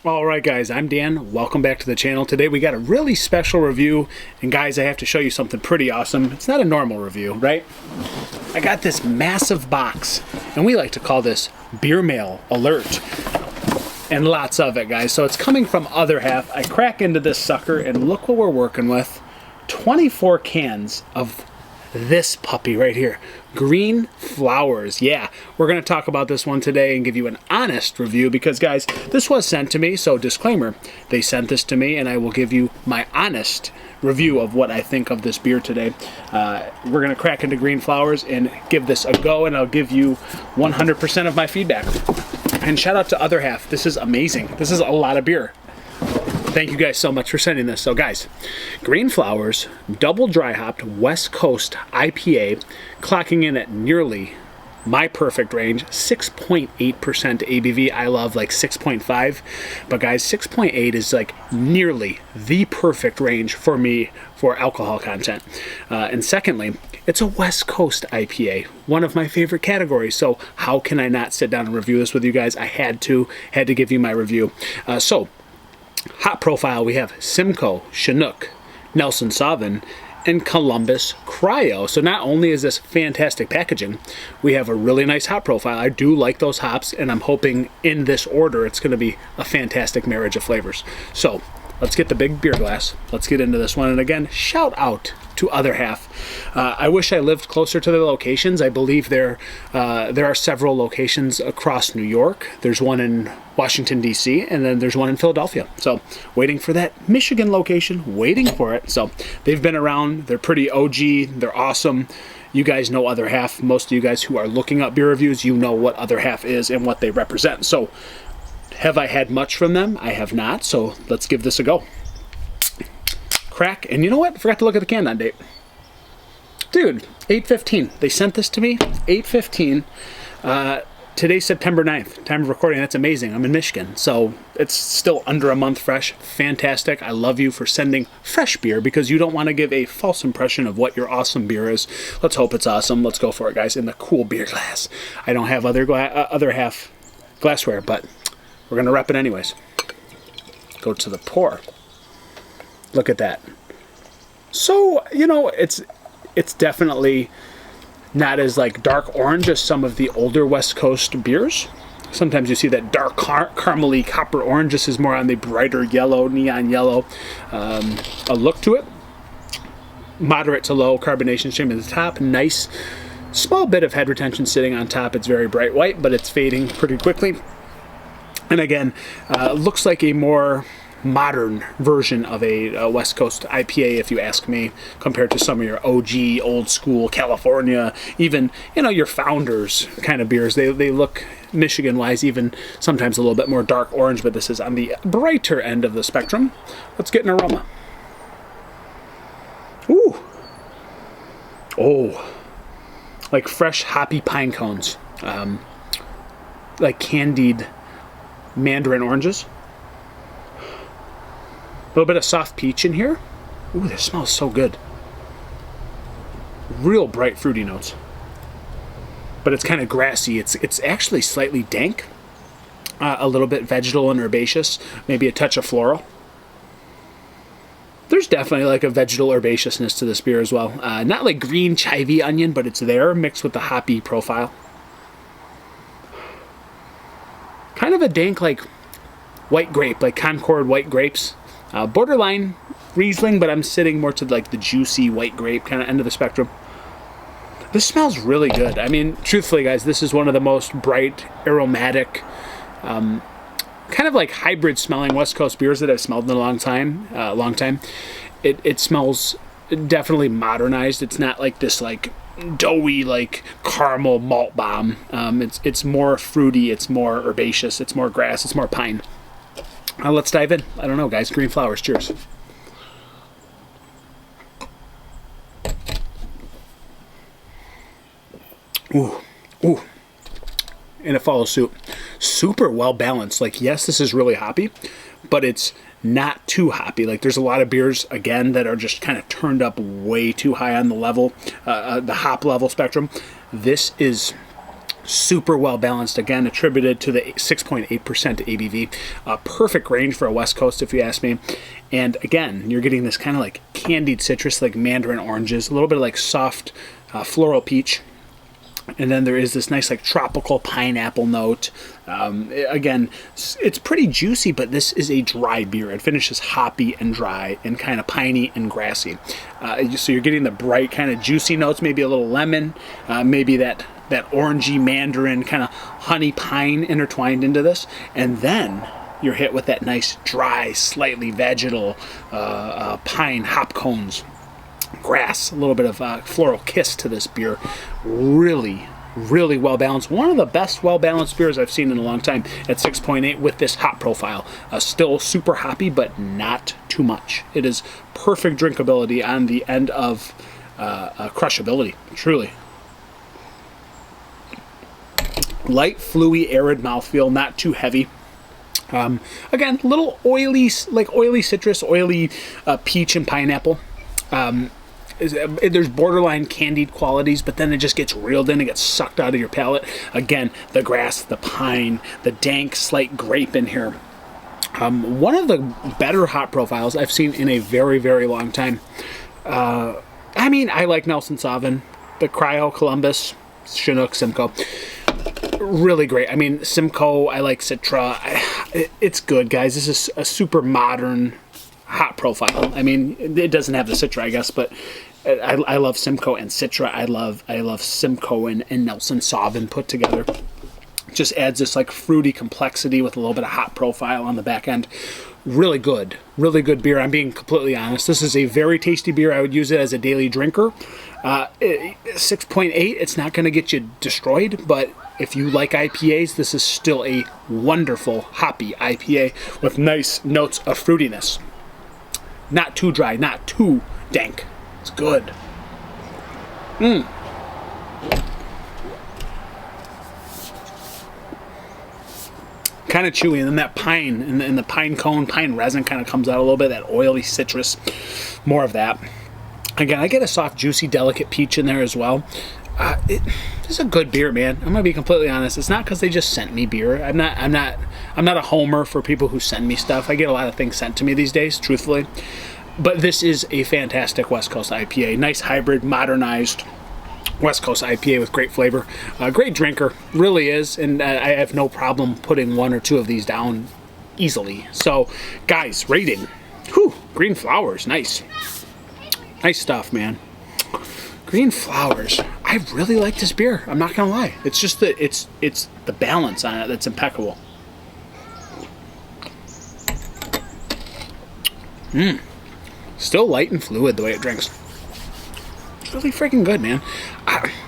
Alright guys, I'm Dan. Welcome back to the channel. Today we got a really special review, and guys, I have to show you something pretty awesome. It's not a normal review, right? I got this massive box, and we like to call this Beer Mail Alert. And lots of it, guys. So it's coming from Other Half. I crack into this sucker, and look what we're working with. 24 cans of this puppy right here. Green Flowers. Yeah, we're going to talk about this one today and give you an honest review because, guys, this was sent to me, so disclaimer, they sent this to me and I will give you my honest review of what I think of this beer today. We're going to crack into Green Flowers and give this a go, and I'll give you 100% of my feedback. And shout out to Other Half. This is amazing. This is a lot of beer. Thank you guys so much for sending this. So guys, Green Flowers, double dry hopped West Coast IPA, clocking in at nearly my perfect range, 6.8% ABV. I love like 6.5, but guys, 6.8 is like nearly the perfect range for me for alcohol content. And secondly, it's a West Coast IPA, one of my favorite categories. So how can I not sit down and review this with you guys? I had to give you my review. Hop profile, we have Simcoe, Chinook, Nelson Sauvin, and Columbus Cryo. So not only is this fantastic packaging, we have a really nice hop profile. I do like those hops, and I'm hoping in this order it's going to be a fantastic marriage of flavors. So let's get the big beer glass. Let's get into this one. And again, shout out to Other Half. I wish I lived closer to the locations. I believe there are several locations across New York. There's one in Washington, D.C., and then there's one in Philadelphia. So waiting for that Michigan location, waiting for it. So they've been around. They're pretty OG. They're awesome. You guys know Other Half. Most of you guys who are looking up beer reviews, you know what Other Half is and what they represent. So have I had much from them? I have not. So let's give this a go. Crack, and you know what? Forgot to look at the can on date. Dude, 8/15. They sent this to me, 8/15. Today's September 9th. Time of recording, that's amazing. I'm in Michigan, so it's still under a month fresh. Fantastic. I love you for sending fresh beer because you don't want to give a false impression of what your awesome beer is. Let's hope it's awesome. Let's go for it, guys, in the cool beer glass. I don't have Other Half glassware, but we're going to rep it anyways. Go to the pour. Look at that. So, you know, it's definitely not as like dark orange as some of the older West Coast beers. Sometimes you see that dark caramely copper orange. This is more on the brighter yellow, neon yellow a look to it. Moderate to low carbonation stream at the top. Nice small bit of head retention sitting on top. It's very bright white, but it's fading pretty quickly. And again, looks like a more modern version of a West Coast IPA, if you ask me, compared to some of your OG, old school California, even, you know, your Founders kind of beers. They look, Michigan-wise, even sometimes a little bit more dark orange, but this is on the brighter end of the spectrum. Let's get an aroma. Ooh. Oh. Like fresh hoppy pine cones. Like candied mandarin oranges. A little bit of soft peach in here. Ooh, this smells so good. Real bright fruity notes. But it's kind of grassy. It's actually slightly dank. A little bit vegetal and herbaceous. Maybe a touch of floral. There's definitely like a vegetal herbaceousness to this beer as well. Not like green chivy onion, but it's there mixed with the hoppy profile. Kind of a dank like white grape, like Concord white grapes. Borderline Riesling, but I'm sitting more to like the juicy white grape kind of end of the spectrum. This smells really good. I mean, truthfully, guys, this is one of the most bright, aromatic, kind of like hybrid smelling West Coast beers that I've smelled in a long time. It smells definitely modernized. It's not like this like doughy like caramel malt bomb. It's more fruity. It's more herbaceous. It's more grass. It's more pine. Let's dive in. I don't know, guys. Green Flowers. Cheers. Ooh. Ooh. And it follows suit. Super well balanced. Like, yes, this is really hoppy, but it's not too hoppy. Like, there's a lot of beers, again, that are just kind of turned up way too high on the level, the hop level spectrum. This is Super well balanced, again, attributed to the 6.8% ABV. Perfect range for a West Coast, if you ask me. And again, you're getting this kind of like candied citrus, like mandarin oranges, a little bit of like soft floral peach. And then there is this nice like tropical pineapple note. Again, it's pretty juicy, but this is a dry beer. It finishes hoppy and dry and kind of piney and grassy. So you're getting the bright kind of juicy notes, maybe a little lemon, maybe that orangey mandarin kind of honey pine intertwined into this. And then you're hit with that nice dry, slightly vegetal pine hop cones. Grass, a little bit of floral kiss to this beer. Really well balanced. One of the best well balanced beers I've seen in a long time at 6.8 with this hop profile. Still super hoppy, but not too much. It is perfect drinkability on the end of crushability, truly. Light, fluey, arid mouthfeel, not too heavy. Again, a little oily, like oily citrus, oily peach and pineapple. There's borderline candied qualities, but then it just gets reeled in and gets sucked out of your palate. Again, the grass, the pine, the dank, slight grape in here. One of the better hop profiles I've seen in a very, very long time. I mean, I like Nelson Sauvin, the Cryo, Columbus, Chinook, Simcoe. Really great. I mean, Simcoe, I like Citra. It's good, guys. This is a super modern hop profile. I mean, it doesn't have the Citra, I guess, but I love Simcoe and Citra. I love Simcoe and Nelson Sauvin put together. Just adds this like fruity complexity with a little bit of hop profile on the back end. Really good beer. I'm being completely honest. This is a very tasty beer. I would use it as a daily drinker. 6.8, it's not going to get you destroyed, but if you like IPAs, this is still a wonderful hoppy IPA with nice notes of fruitiness. Not too dry, not too dank. It's good. Kind of chewy, and then that pine and the pine cone, pine resin kind of comes out a little bit, that oily citrus, more of that. Again, I get a soft, juicy, delicate peach in there as well. It's a good beer, man. I'm gonna be completely honest. It's not because they just sent me beer. I'm not a homer for people who send me stuff. I get a lot of things sent to me these days, truthfully. But this is a fantastic West Coast IPA. Nice hybrid, modernized West Coast IPA with great flavor. Great drinker, really is. And I have no problem putting one or two of these down easily. So, guys, rating. Whew, green flowers, nice. Nice stuff, man. Green flowers. I really like this beer. I'm not gonna lie. It's just that it's the balance on it that's impeccable. Still light and fluid the way it drinks. It's really freaking good, man.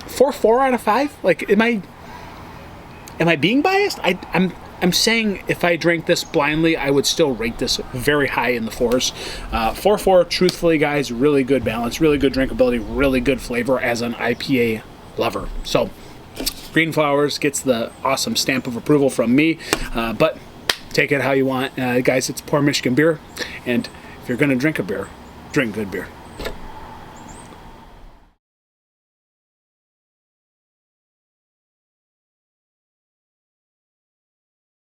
4 out of 5. Like, am I being biased? I'm saying if I drank this blindly, I would still rate this very high in the 4s. 4.4, truthfully, guys, really good balance, really good drinkability, really good flavor as an IPA lover. So, Green Flowers gets the awesome stamp of approval from me, but take it how you want. Guys, it's Poor Michigan Beer, and if you're going to drink a beer, drink good beer.